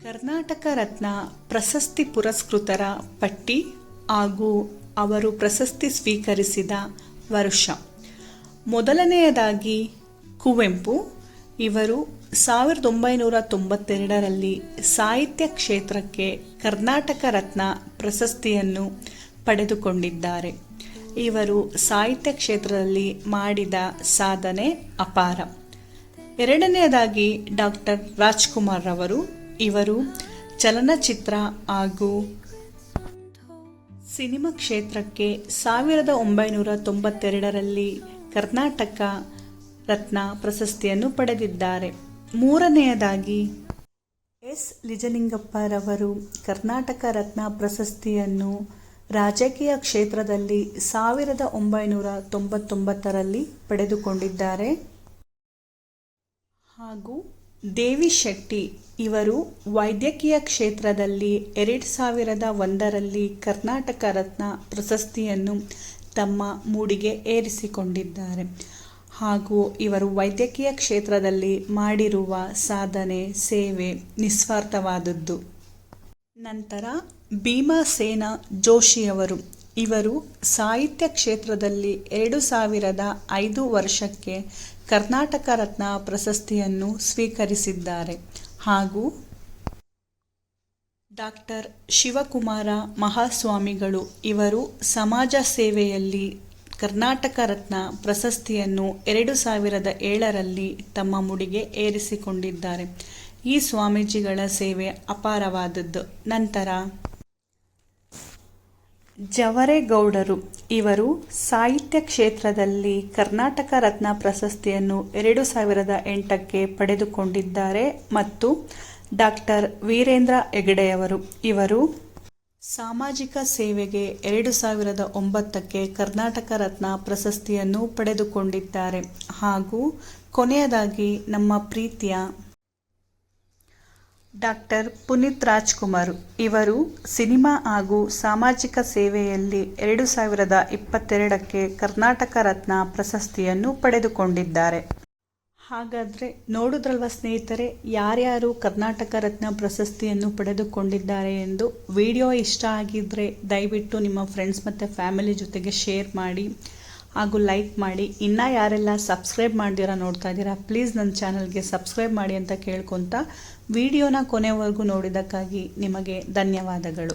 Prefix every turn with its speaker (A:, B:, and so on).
A: ಕರ್ನಾಟಕ ರತ್ನ ಪ್ರಶಸ್ತಿ ಪುರಸ್ಕೃತರ ಪಟ್ಟಿ ಹಾಗೂ ಅವರು ಪ್ರಶಸ್ತಿ ಸ್ವೀಕರಿಸಿದ ವರ್ಷ. ಮೊದಲನೆಯದಾಗಿ ಕುವೆಂಪು. ಇವರು 1992ರಲ್ಲಿ ಸಾಹಿತ್ಯ ಕ್ಷೇತ್ರಕ್ಕೆ ಕರ್ನಾಟಕ ರತ್ನ ಪ್ರಶಸ್ತಿಯನ್ನು ಪಡೆದುಕೊಂಡಿದ್ದಾರೆ. ಇವರು ಸಾಹಿತ್ಯ ಕ್ಷೇತ್ರದಲ್ಲಿ ಮಾಡಿದ ಸಾಧನೆ ಅಪಾರ. ಎರಡನೆಯದಾಗಿ ಡಾಕ್ಟರ್ ರಾಜ್ಕುಮಾರ್ ಅವರು. ಇವರು ಚಲನಚಿತ್ರ ಹಾಗೂ ಸಿನಿಮಾ ಕ್ಷೇತ್ರಕ್ಕೆ 1992ರಲ್ಲಿ ಕರ್ನಾಟಕ ರತ್ನ ಪ್ರಶಸ್ತಿಯನ್ನು ಪಡೆದಿದ್ದಾರೆ. ಮೂರನೆಯದಾಗಿ ಎಸ್ ನಿಜಲಿಂಗಪ್ಪರವರು ಕರ್ನಾಟಕ ರತ್ನ ಪ್ರಶಸ್ತಿಯನ್ನು ರಾಜಕೀಯ ಕ್ಷೇತ್ರದಲ್ಲಿ 1999ರಲ್ಲಿ ಪಡೆದುಕೊಂಡಿದ್ದಾರೆ. ಹಾಗೂ ದೇವಿ ಶೆಟ್ಟಿ ಇವರು ವೈದ್ಯಕೀಯ ಕ್ಷೇತ್ರದಲ್ಲಿ 2001ರಲ್ಲಿ ಕರ್ನಾಟಕ ರತ್ನ ಪ್ರಶಸ್ತಿಯನ್ನು ತಮ್ಮ ಮೂಡಿಗೆ ಏರಿಸಿಕೊಂಡಿದ್ದಾರೆ. ಹಾಗೂ ಇವರು ವೈದ್ಯಕೀಯ ಕ್ಷೇತ್ರದಲ್ಲಿ ಮಾಡಿರುವ ಸಾಧನೆ ಸೇವೆ ನಿಸ್ವಾರ್ಥವಾದದ್ದು. ನಂತರ ಭೀಮಸೇನ ಜೋಶಿಯವರು. ಇವರು ಸಾಹಿತ್ಯ ಕ್ಷೇತ್ರದಲ್ಲಿ 2005 ವರ್ಷಕ್ಕೆ ಕರ್ನಾಟಕ ರತ್ನ ಪ್ರಶಸ್ತಿಯನ್ನು ಸ್ವೀಕರಿಸಿದ್ದಾರೆ. ಹಾಗೂ ಡಾಕ್ಟರ್ ಶಿವಕುಮಾರ ಮಹಾಸ್ವಾಮಿಗಳು. ಇವರು ಸಮಾಜ ಸೇವೆಯಲ್ಲಿ ಕರ್ನಾಟಕ ರತ್ನ ಪ್ರಶಸ್ತಿಯನ್ನು 2007ರಲ್ಲಿ ತಮ್ಮ ಮುಡಿಗೆ ಏರಿಸಿಕೊಂಡಿದ್ದಾರೆ. ಈ ಸ್ವಾಮೀಜಿಗಳ ಸೇವೆ ಅಪಾರವಾದದ್ದು. ನಂತರ ಜವರೇಗೌಡರು. ಇವರು ಸಾಹಿತ್ಯ ಕ್ಷೇತ್ರದಲ್ಲಿ ಕರ್ನಾಟಕ ರತ್ನ ಪ್ರಶಸ್ತಿಯನ್ನು 2008ಕ್ಕೆ ಪಡೆದುಕೊಂಡಿದ್ದಾರೆ. ಮತ್ತು ಡಾಕ್ಟರ್ ವೀರೇಂದ್ರ ಹೆಗಡೆಯವರು. ಇವರು ಸಾಮಾಜಿಕ ಸೇವೆಗೆ 2009ಕ್ಕೆ ಕರ್ನಾಟಕ ರತ್ನ ಪ್ರಶಸ್ತಿಯನ್ನು ಪಡೆದುಕೊಂಡಿದ್ದಾರೆ. ಹಾಗೂ ಕೊನೆಯದಾಗಿ ನಮ್ಮ ಪ್ರೀತಿಯ ಡಾಕ್ಟರ್ ಪುನೀತ್ ರಾಜ್ಕುಮಾರ್. ಇವರು ಸಿನಿಮಾ ಹಾಗೂ ಸಾಮಾಜಿಕ ಸೇವೆಯಲ್ಲಿ 2022ಕ್ಕೆ ಕರ್ನಾಟಕ ರತ್ನ ಪ್ರಶಸ್ತಿಯನ್ನು ಪಡೆದುಕೊಂಡಿದ್ದಾರೆ. ಹಾಗಾದರೆ ನೋಡಿದ್ರಲ್ವ ಸ್ನೇಹಿತರೆ, ಯಾರ್ಯಾರು ಕರ್ನಾಟಕ ರತ್ನ ಪ್ರಶಸ್ತಿಯನ್ನು ಪಡೆದುಕೊಂಡಿದ್ದಾರೆ ಎಂದು. ವಿಡಿಯೋ ಇಷ್ಟ ಆಗಿದ್ದರೆ ದಯವಿಟ್ಟು ನಿಮ್ಮ ಫ್ರೆಂಡ್ಸ್ ಮತ್ತು ಫ್ಯಾಮಿಲಿ ಜೊತೆಗೆ ಶೇರ್ ಮಾಡಿ ಹಾಗೂ ಲೈಕ್ ಮಾಡಿ. ಇನ್ನೂ ಯಾರೆಲ್ಲ ಸಬ್ಸ್ಕ್ರೈಬ್ ಮಾಡ್ದಿರಾ ನೋಡ್ತಾ ಇದ್ದೀರಾ, ಪ್ಲೀಸ್ ನನ್ನ ಚಾನಲ್ಗೆ ಸಬ್ಸ್ಕ್ರೈಬ್ ಮಾಡಿ ಅಂತ ಕೇಳ್ಕೊತಾ ವಿಡಿಯೋನ ಕೊನೆವರೆಗೂ ನೋಡಿದ್ದಕ್ಕಾಗಿ ನಿಮಗೆ ಧನ್ಯವಾದಗಳು.